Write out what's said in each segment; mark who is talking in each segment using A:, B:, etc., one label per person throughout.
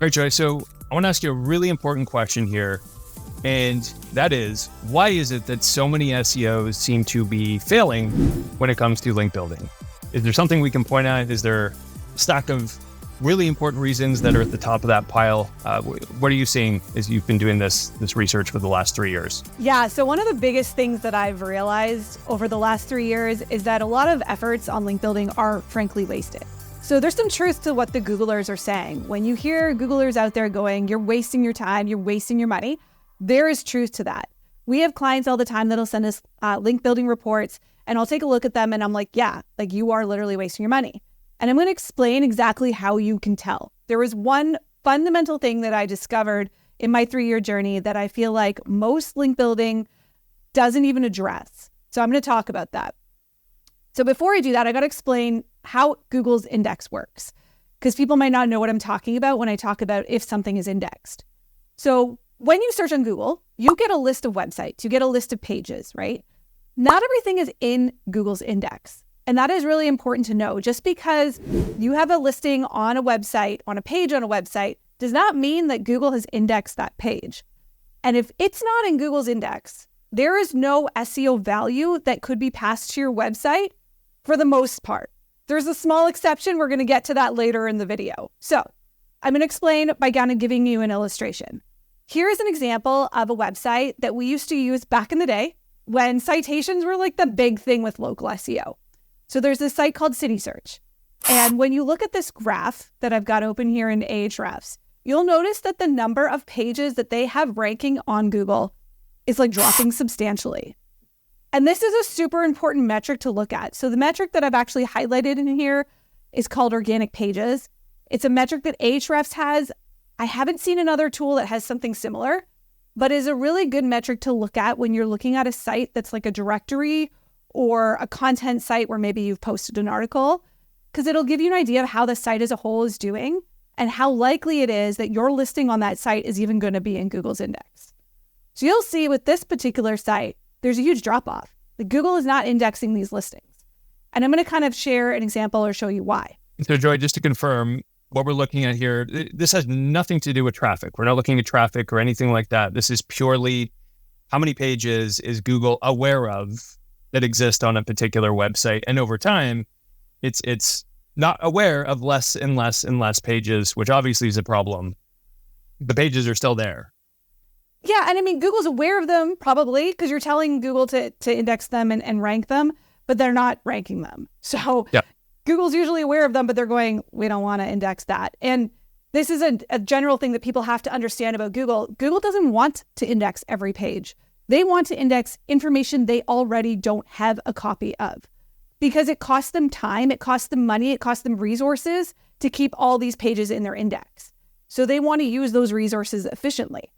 A: Right, Joy. So I want to ask you a really important question here. And that is, why is it that so many SEOs seem to be failing when it comes to link building? Is there something we can point out? Is there a stack of really important reasons that are at the top of that pile? What are you seeing as you've been doing this research for the last 3 years?
B: Yeah, so one of the biggest things that I've realized over the last 3 years is that a lot of efforts on link building are frankly wasted. So there's some truth to what the Googlers are saying. When you hear Googlers out there going, you're wasting your time, you're wasting your money, there is truth to that. We have clients all the time that'll send us link building reports, and I'll take a look at them and I'm like, yeah, like you are literally wasting your money. And I'm going to explain exactly how you can tell. There was one fundamental thing that I discovered in my 3-year journey that I feel like most link building doesn't even address. So I'm going to talk about that. So before I do that, I got to explain how Google's index works, because people might not know what I'm talking about when I talk about if something is indexed. So when you search on Google, you get a list of websites, you get a list of pages, right? Not everything is in Google's index. And that is really important to know. Just because you have a listing on a website, on a page on a website, does not mean that Google has indexed that page. And if it's not in Google's index, there is no SEO value that could be passed to your website for the most part. There's a small exception. We're going to get to that later in the video. So I'm going to explain by kind of giving you an illustration. Here is an example of a website that we used to use back in the day when citations were like the big thing with local SEO. So there's this site called CitySearch. And when you look at this graph that I've got open here in Ahrefs, you'll notice that the number of pages that they have ranking on Google is like dropping substantially. And this is a super important metric to look at. So the metric that I've actually highlighted in here is called organic pages. It's a metric that Ahrefs has. I haven't seen another tool that has something similar, but is a really good metric to look at when you're looking at a site that's like a directory or a content site where maybe you've posted an article, because it'll give you an idea of how the site as a whole is doing and how likely it is that your listing on that site is even going to be in Google's index. So you'll see with this particular site, there's a huge drop off. Like Google is not indexing these listings. And I'm going to kind of share an example or show you why.
A: So Joy, just to confirm, what we're looking at here, this has nothing to do with traffic. We're not looking at traffic or anything like that. This is purely how many pages is Google aware of that exist on a particular website. And over time, it's not aware of less and less and less pages, which obviously is a problem. The pages are still there.
B: Yeah, and I mean, Google's aware of them probably because you're telling Google to index them and rank them, but they're not ranking them. So yeah. Google's usually aware of them, but they're going, we don't want to index that. And this is a general thing that people have to understand about Google. Google doesn't want to index every page. They want to index information they already don't have a copy of, because it costs them time, it costs them money, it costs them resources to keep all these pages in their index. So they want to use those resources efficiently.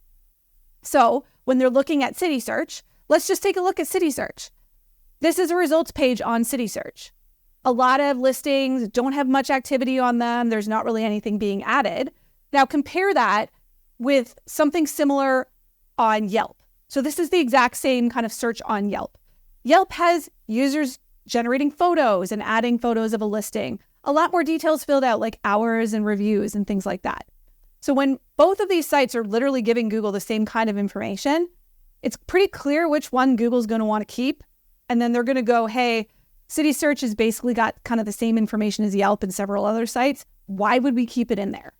B: So when they're looking at CitySearch, let's just take a look at CitySearch. This is a results page on CitySearch. A lot of listings don't have much activity on them. There's not really anything being added. Now compare that with something similar on Yelp. So this is the exact same kind of search on Yelp. Yelp has users generating photos and adding photos of a listing. A lot more details filled out, like hours and reviews and things like that. So when both of these sites are literally giving Google the same kind of information, it's pretty clear which one Google's going to want to keep. And then they're going to go, hey, CitySearch has basically got kind of the same information as Yelp and several other sites. Why would we keep it in there?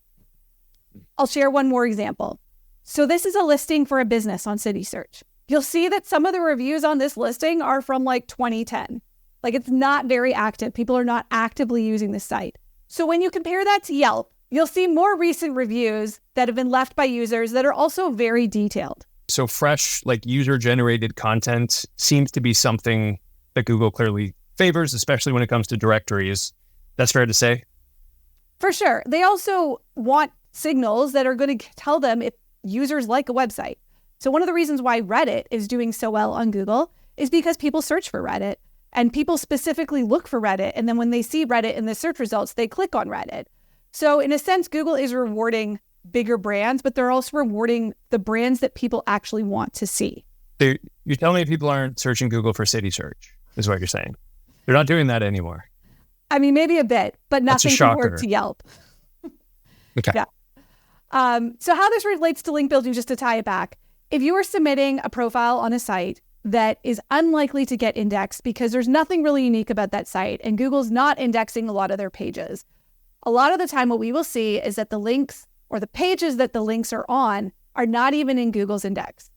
B: I'll share one more example. So this is a listing for a business on CitySearch. You'll see that some of the reviews on this listing are from like 2010. Like it's not very active. People are not actively using this site. So when you compare that to Yelp, you'll see more recent reviews that have been left by users that are also very detailed.
A: So fresh, like user-generated content seems to be something that Google clearly favors, especially when it comes to directories. That's fair to say?
B: For sure. They also want signals that are going to tell them if users like a website. So one of the reasons why Reddit is doing so well on Google is because people search for Reddit and people specifically look for Reddit. And then when they see Reddit in the search results, they click on Reddit. So in a sense, Google is rewarding bigger brands, but they're also rewarding the brands that people actually want to see.
A: You're telling me people aren't searching Google for CitySearch, is what you're saying. They're not doing that anymore.
B: I mean, maybe a bit, but nothing compared to Yelp.
A: Okay.
B: Yeah. So how this relates to link building, just to tie it back, if you are submitting a profile on a site that is unlikely to get indexed because there's nothing really unique about that site and Google's not indexing a lot of their pages, a lot of the time what we will see is that the links or the pages that the links are on are not even in Google's index.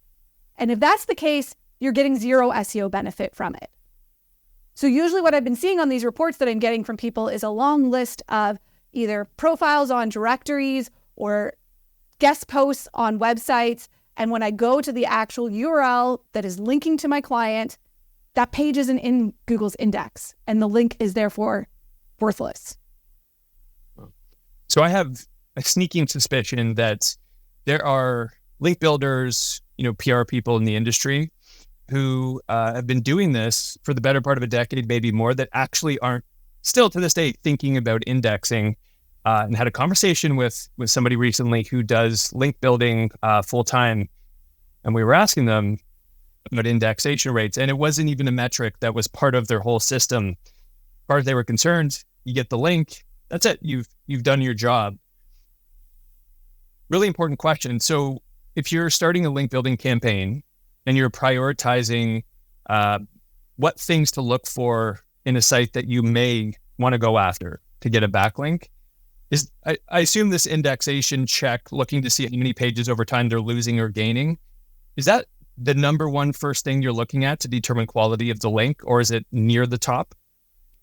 B: And if that's the case, you're getting zero SEO benefit from it. So usually what I've been seeing on these reports that I'm getting from people is a long list of either profiles on directories or guest posts on websites. And when I go to the actual URL that is linking to my client, that page isn't in Google's index and the link is therefore worthless.
A: So I have a sneaking suspicion that there are link builders, PR people in the industry who have been doing this for the better part of a decade, maybe more, that actually aren't still to this day thinking about indexing. And had a conversation with somebody recently who does link building full time. And we were asking them about indexation rates. And it wasn't even a metric that was part of their whole system. As far as they were concerned, you get the link, that's it. You've done your job. Really important question. So if you're starting a link building campaign and you're prioritizing what things to look for in a site that you may want to go after to get a backlink, I assume this indexation check, looking to see how many pages over time they're losing or gaining, is that the number one first thing you're looking at to determine quality of the link, or is it near the top?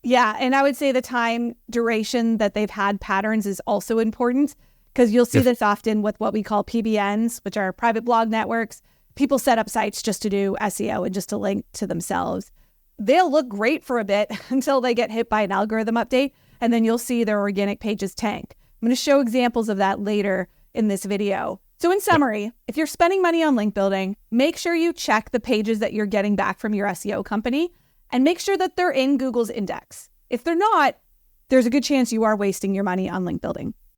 B: Yeah, and I would say the time duration that they've had patterns is also important, because you'll see this often with what we call PBNs, which are private blog networks. People set up sites just to do SEO and just to link to themselves. They'll look great for a bit until they get hit by an algorithm update, and then you'll see their organic pages tank. I'm going to show examples of that later in this video. So in summary, if you're spending money on link building, make sure you check the pages that you're getting back from your SEO company and make sure that they're in Google's index. If they're not, there's a good chance you are wasting your money on link building.